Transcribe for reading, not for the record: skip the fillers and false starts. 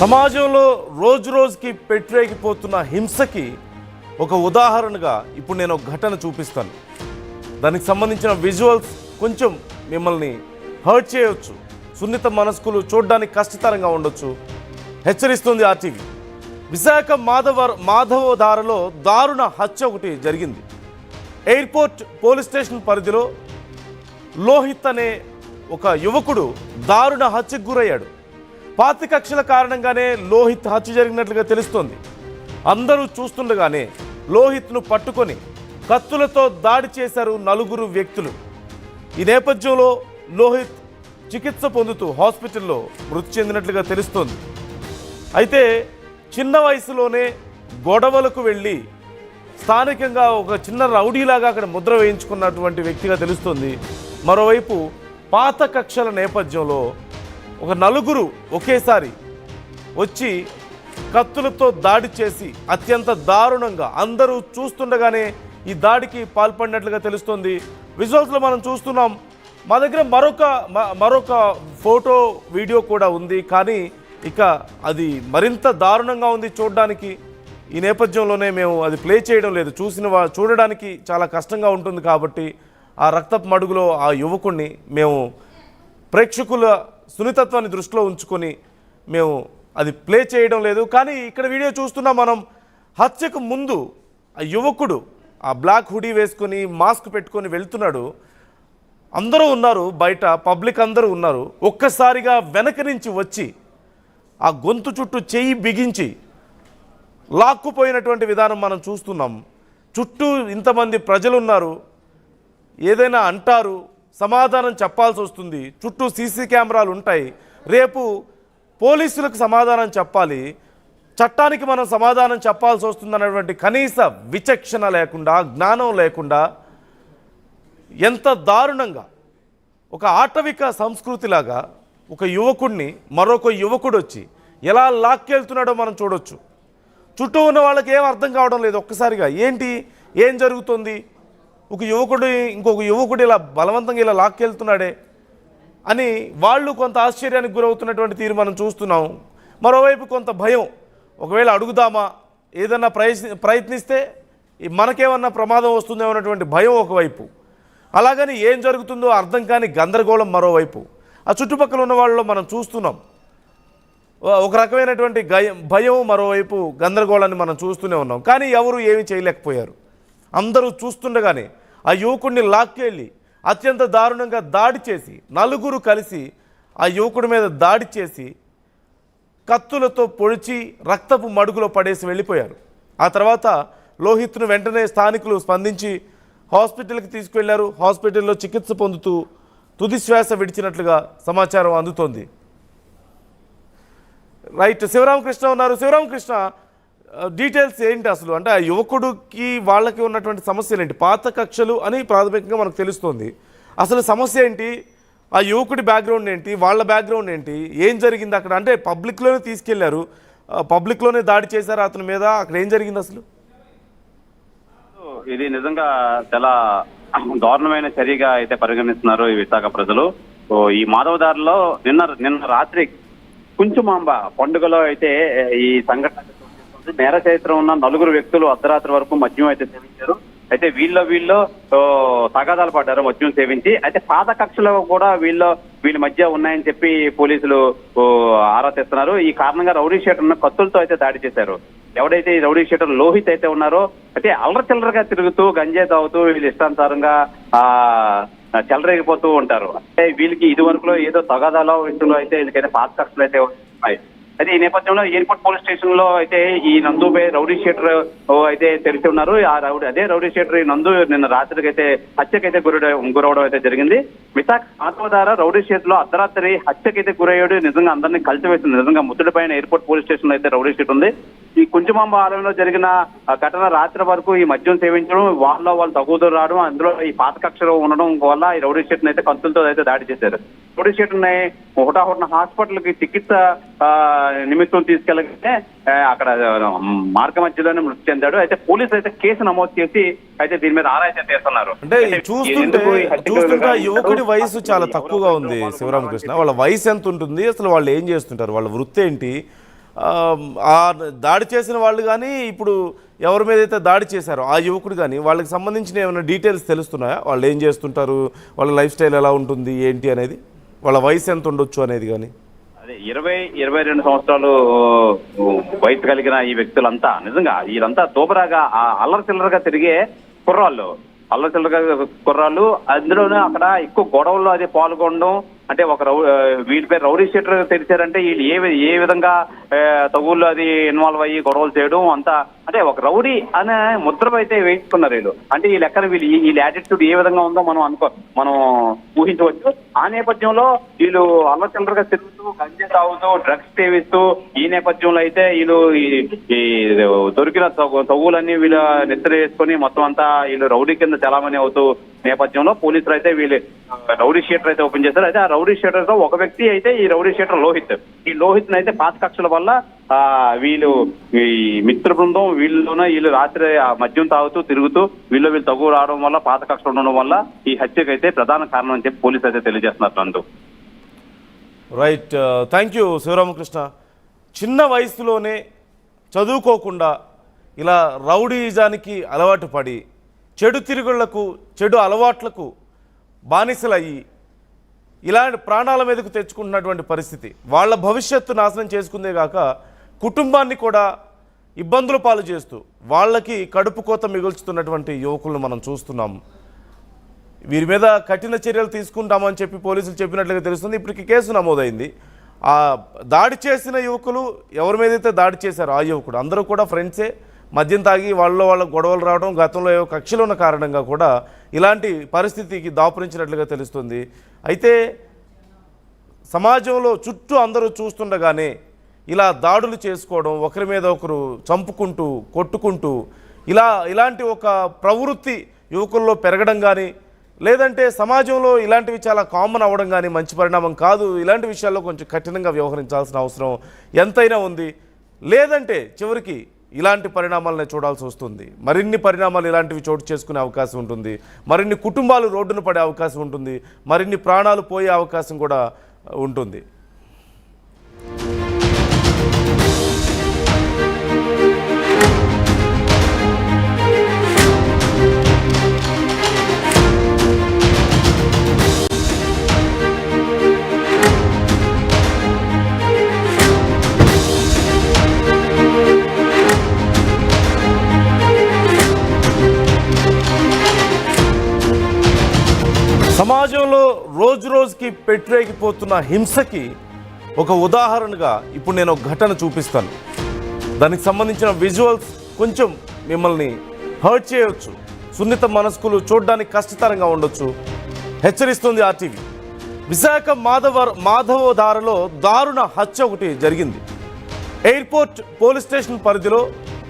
సమాజంలో రోజు రోజుకి పెట్టరేగిపోతున్న హింసకి ఒక ఉదాహరణగా ఇప్పుడు నేను ఒక ఘటన చూపిస్తాను. దానికి సంబంధించిన విజువల్స్ కొంచెం మిమ్మల్ని హర్ట్ చేయవచ్చు, సున్నిత మనస్కులు చూడడానికి కష్టతరంగా ఉండొచ్చు. హెచ్చరిస్తుంది ఆర్టీవీ. విశాఖ మాధవధారలో దారుణ హత్య ఒకటి జరిగింది. ఎయిర్పోర్ట్ పోలీస్ స్టేషన్ పరిధిలో లోహిత్ అనే ఒక యువకుడు దారుణ హత్యకు గురయ్యాడు. 25 కక్షల కారణంగానే లోహిత్ హత్య జరిగినట్లుగా తెలుస్తోంది. అందరూ చూస్తుండగానే లోహిత్ను పట్టుకొని కత్తులతో దాడి చేశారు 4 వ్యక్తులు. ఈ నేపథ్యంలో లోహిత్ చికిత్స పొందుతూ హాస్పిటల్లో మృతి చెందినట్లుగా తెలుస్తోంది. అయితే చిన్న వయసులోనే గొడవలకు వెళ్ళి స్థానికంగా ఒక చిన్న రౌడీలాగా అక్కడ ముద్ర వేయించుకున్నటువంటి వ్యక్తిగా తెలుస్తోంది. మరోవైపు పాత కక్షల నేపథ్యంలో ఒక 4 ఒకేసారి వచ్చి కత్తులతో దాడి చేసి అత్యంత దారుణంగా అందరూ చూస్తుండగానే ఈ దాడికి పాల్పడినట్లుగా తెలుస్తోంది. విజువల్స్లో మనం చూస్తున్నాం. మా దగ్గర మరొక ఫోటో వీడియో కూడా ఉంది, కానీ ఇక అది మరింత దారుణంగా ఉంది చూడడానికి. ఈ నేపథ్యంలోనే మేము అది ప్లే చేయడం లేదు. చూడడానికి చాలా కష్టంగా ఉంటుంది కాబట్టి ఆ రక్తపు మడుగులో ఆ యువకుడిని మేము ప్రేక్షకుల సున్నితత్వాన్ని దృష్టిలో ఉంచుకొని మేము అది ప్లే చేయడం లేదు. కానీ ఇక్కడ వీడియో చూస్తున్నాం మనం. హత్యకు ముందు ఆ యువకుడు ఆ బ్లాక్ హుడీ వేసుకొని మాస్క్ పెట్టుకొని వెళ్తున్నాడు. అందరూ ఉన్నారు బయట, పబ్లిక్ అందరూ ఉన్నారు. ఒక్కసారిగా వెనక నుంచి వచ్చి ఆ గొంతు చుట్టూ చెయ్యి బిగించి లాక్కుపోయినటువంటి విధానం మనం చూస్తున్నాం. చుట్టూ ఇంతమంది ప్రజలు ఉన్నారు. ఏదైనా అంటారు, సమాధానం చెప్పాల్సి వస్తుంది. చుట్టూ సీసీ కెమెరాలు ఉంటాయి. రేపు పోలీసులకు సమాధానం చెప్పాలి, చట్టానికి మనం సమాధానం చెప్పాల్సి వస్తుంది అన్నటువంటి కనీస విచక్షణ లేకుండా, జ్ఞానం లేకుండా ఎంత దారుణంగా ఒక ఆటవిక సంస్కృతిలాగా ఒక యువకుడిని మరొక యువకుడు వచ్చి ఎలా లాక్కెళ్తున్నాడో మనం చూడొచ్చు. చుట్టూ ఉన్న వాళ్ళకి ఏం అర్థం కావడం లేదు. ఒక్కసారిగా ఏం జరుగుతుంది, ఒక యువకుడు ఇంకొక యువకుడు ఇలా బలవంతంగా ఇలా లాక్కెళ్తున్నాడే అని వాళ్ళు కొంత ఆశ్చర్యానికి గురవుతున్నటువంటి తీరు మనం చూస్తున్నాం. మరోవైపు కొంత భయం, ఒకవేళ అడుగుదామా, ఏదన్నా ప్రయత్నిస్తే మనకేమన్నా ప్రమాదం వస్తుందేమో అన్నటువంటి భయం ఒకవైపు, అలాగని ఏం జరుగుతుందో అర్థం కాని గందరగోళం మరోవైపు. ఆ చుట్టుపక్కల ఉన్న వాళ్ళలో మనం చూస్తున్నాం ఒక రకమైనటువంటి భయం, మరోవైపు గందరగోళాన్ని మనం చూస్తూనే ఉన్నాం. కానీ ఎవరు ఏమీ చేయలేకపోయారు. అందరూ చూస్తుండగానే ఆ యువకుడిని లాక్కెళ్ళి అత్యంత దారుణంగా దాడి చేసి 4 కలిసి ఆ యువకుడి మీద దాడి చేసి కత్తులతో పొడిచి రక్తపు మడుగులో పడేసి వెళ్ళిపోయారు. ఆ తర్వాత లోహిత్ను వెంటనే స్థానికులు స్పందించి హాస్పిటల్కి తీసుకువెళ్లారు. హాస్పిటల్లో చికిత్స పొందుతూ తుది శ్వాస విడిచినట్లుగా సమాచారం అందుతోంది. రైట్, శివరామకృష్ణ ఉన్నారు. శివరామకృష్ణ, డీటెయిల్స్ ఏంటి అసలు? అంటే ఆ యువకుడికి వాళ్ళకి ఉన్నటువంటి సమస్యలు ఏంటి? పాత కక్షలు అని ప్రాథమికంగా మనకు తెలుస్తోంది. అసలు సమస్య ఏంటి? ఆ యువకుడి బ్యాక్గ్రౌండ్ ఏంటి? వాళ్ళ బ్యాక్గ్రౌండ్ ఏంటి? ఏం జరిగింది అక్కడ? అంటే పబ్లిక్లోనే తీసుకెళ్లారు, పబ్లిక్లోనే దాడి చేశారు అతని మీద. అక్కడ ఏం జరిగింది అసలు? ఇది నిజంగా చాలా దారుణమైన చర్యగా అయితే పరిగణిస్తున్నారు ఈ విశాఖ ప్రజలు. ఈ మాధవదారిలో నిన్న రాత్రి కుంచుమాంబ పండుగలో అయితే ఈ సంఘటన నేర చరిత్ర ఉన్న 4 వ్యక్తులు అర్ధరాత్రి వరకు మద్యం అయితే సేవించారు. అయితే వీళ్ళు తగాదాలు పడ్డారు మద్యం సేవించి. అయితే పాత కక్షలు కూడా వీళ్ళ మధ్య ఉన్నాయని చెప్పి పోలీసులు ఆరా తీస్తున్నారు. ఈ కారణంగా రౌడీ షీటర్ కత్తులతో అయితే దాడి చేశారు. ఎవడైతే ఈ రౌడీ షీటర్ లోహిత్ అయితే ఉన్నారో, అయితే అల్లరచిల్లరగా తిరుగుతూ గంజాయి తాగుతూ వీళ్ళు ఇష్టానుసారంగా చెలరేగిపోతూ ఉంటారు. అంటే వీళ్ళకి ఇది వరకులో ఏదో తగాదాలో విషయంలో అయితే వీళ్ళకైతే పాత కక్షలు అయితే ఉన్నాయి. అయితే ఈ నేపథ్యంలో ఎయిర్పోర్ట్ పోలీస్ స్టేషన్ లో అయితే ఈ నందుపై రౌడీ షీటర్ అయితే తెలిసి ఉన్నారు. అదే రౌడీ షీటర్ ఈ నందు నిన్న రాత్రికి అయితే హత్యకైతే గురవడం అయితే జరిగింది. విశాఖ మాధవధార రౌడీ షీటర్ లో అర్ధరాత్రి హత్యకైతే గురయ్యాడు. నిజంగా అందరినీ కలిసివేసింది. నిజంగా ముద్దుడి పైన ఎయిర్పోర్ట్ పోలీస్ స్టేషన్ లో అయితే రౌడీ షీట్ ఉంది. ఈ కుంచుమాంబ ఆలయంలో జరిగిన ఘటన రాత్రి వరకు ఈ మద్యం సేవించడం, వాళ్ళు తగుదూ రావడం, అందులో ఈ పాత కక్షలు ఉండడం వల్ల ఈ రౌడీ షీట్ అయితే కత్తులతో అయితే దాడి చేశారు. రౌడీ షీట్ హుటాహుటిన హాస్పిటల్ కి చికిత్స నిమిత్తం తీసుకెళ్ళగానే అక్కడ మార్గ మధ్యలోనే మృతి చెందాడు. అయితే పోలీసులు అయితే కేసు నమోదు చేసి అయితే దీని మీద ఆరా అయితే తీస్తున్నారు. అంటే చూస్తుంటే యువకుడి వయసు చాలా తక్కువగా ఉంది శివరామకృష్ణ. వాళ్ళ వయసు ఎంత ఉంటుంది, అసలు వాళ్ళు ఏం చేస్తుంటారు, వాళ్ళ వృత్తి ఏంటి, ఆ దాడి చేసిన వాళ్ళు కానీ ఇప్పుడు ఎవరి మీద అయితే దాడి చేశారో ఆ యువకుడు కానీ వాళ్ళకి సంబంధించిన ఏమైనా డీటెయిల్స్ తెలుస్తున్నాయా? వాళ్ళు ఏం చేస్తుంటారు, వాళ్ళ లైఫ్ స్టైల్ ఎలా ఉంటుంది ఏంటి అనేది, వాళ్ళ వయసు ఎంత ఉండొచ్చు అనేది కానీ? అదే 22 సంవత్సరాలు వయసు కలిగిన ఈ వ్యక్తులంతా నిజంగా వీళ్ళంతా దోబరాగా అల్లరి చిల్లరగా తిరిగే కుర్రాళ్ళు, కుర్రాళ్ళు. అందులోనే అక్కడ ఎక్కువ గొడవల్లో అది పాల్గొనడం, అంటే ఒక వీళ్ళ పేరు రౌడీ షీటర్ తెరిచారంటే వీళ్ళు ఏ విధంగా తగుళ్ళు అది ఇన్వాల్వ్ అయ్యి గొడవలు చేయడం అంతా, అంటే ఒక రౌడీ అనే ముద్ర అయితే వేసుకున్నారు వీళ్ళు. అంటే ఈ లెక్కన వీళ్ళ యాటిట్యూడ్ ఏ విధంగా ఉందో మనం ఊహించవచ్చు. ఆ నేపథ్యంలో వీళ్ళు అల్లచిల్లరగా తిరుగుతూ గంజి తాగుతూ డ్రగ్స్ సేవిస్తూ ఈ నేపథ్యంలో అయితే వీళ్ళు ఈ దొరికిన తగులన్నీ వీళ్ళ నెత్తర వేసుకొని మొత్తం అంతా వీళ్ళు రౌడీ కింద చలామణి అవుతూ నేపథ్యంలో పోలీసులు అయితే వీళ్ళు రౌడీ షీటర్ అయితే ఓపెన్ చేశారు. అయితే ఆ రౌడీ షీటర్ తో ఒక వ్యక్తి అయితే ఈ రౌడీ షీటర్ లోహిత్, ఈ లోహిత్ అయితే పాత కక్షల వల్ల వీళ్ళు ఈ మిత్ర బృందం వీళ్ళు రాత్రి మద్యం తాగుతూ తిరుగుతూ వీళ్ళు తగు రావడం వల్ల పాత కక్షలు ఉండడం వల్ల ఈ హత్యకు అయితే ప్రధాన కారణం అని చెప్పి పోలీసు అయితే తెలియజేస్తున్నారు. నందు రైట్, థ్యాంక్ యూ శివరామకృష్ణ. చిన్న వయసులోనే చదువుకోకుండా ఇలా రౌడీజానికి అలవాటు పడి చెడు తిరుగుళ్లకు చెడు అలవాట్లకు బానిసలయ్యి ఇలాంటి ప్రాణాల మీదకు తెచ్చుకుంటున్నటువంటి పరిస్థితి, వాళ్ళ భవిష్యత్తు నాశనం చేసుకుందే కాక కుటుంబాన్ని కూడా ఇబ్బందుల పాలు చేస్తూ వాళ్ళకి కడుపు కోత మిగుల్చుతున్నటువంటి యువకులను మనం చూస్తున్నాం. వీరి మీద కఠిన చర్యలు తీసుకుంటామని చెప్పి పోలీసులు చెప్పినట్లుగా తెలుస్తుంది. ఇప్పటికి కేసు నమోదైంది. ఆ దాడి చేసిన యువకులు ఎవరి మీదైతే దాడి చేశారో ఆ యువకుడు అందరూ కూడా ఫ్రెండ్సే. మద్యం తాగి వాళ్ళ గొడవలు రావడం, గతంలో ఏవో కక్షలు ఉన్న కారణంగా కూడా ఇలాంటి పరిస్థితికి దాపురించినట్లుగా తెలుస్తుంది. అయితే సమాజంలో చుట్టూ అందరూ చూస్తుండగానే ఇలా దాడులు చేసుకోవడం, ఒకరి మీద ఒకరు చంపుకుంటూ కొట్టుకుంటూ ఇలాంటి ఒక ప్రవృత్తి యువకుల్లో పెరగడం కానీ, లేదంటే సమాజంలో ఇలాంటివి చాలా కామన్ అవ్వడం కానీ మంచి పరిణామం కాదు. ఇలాంటి విషయాల్లో కొంచెం కఠినంగా వ్యవహరించాల్సిన అవసరం ఎంతైనా ఉంది. లేదంటే చివరికి ఇలాంటి పరిణామాలనే చూడాల్సి వస్తుంది. మరిన్ని పరిణామాలు ఇలాంటివి చోటు చేసుకునే అవకాశం ఉంటుంది. మరిన్ని కుటుంబాలు రోడ్డున పడే అవకాశం ఉంటుంది. మరిన్ని ప్రాణాలు పోయే అవకాశం కూడా ఉంటుంది. సమాజంలో రోజుకి పెట్టిరేగిపోతున్న హింసకి ఒక ఉదాహరణగా ఇప్పుడు నేను ఒక ఘటన చూపిస్తాను. దానికి సంబంధించిన విజువల్స్ కొంచెం మిమ్మల్ని హర్ట్ చేయవచ్చు. సున్నిత మనస్కులు చూడడానికి కష్టతరంగా ఉండొచ్చు. హెచ్చరిస్తుంది ఆర్టీవీ. విశాఖ మాధవధారలో దారుణ హత్య ఒకటి జరిగింది. ఎయిర్పోర్ట్ పోలీస్ స్టేషన్ పరిధిలో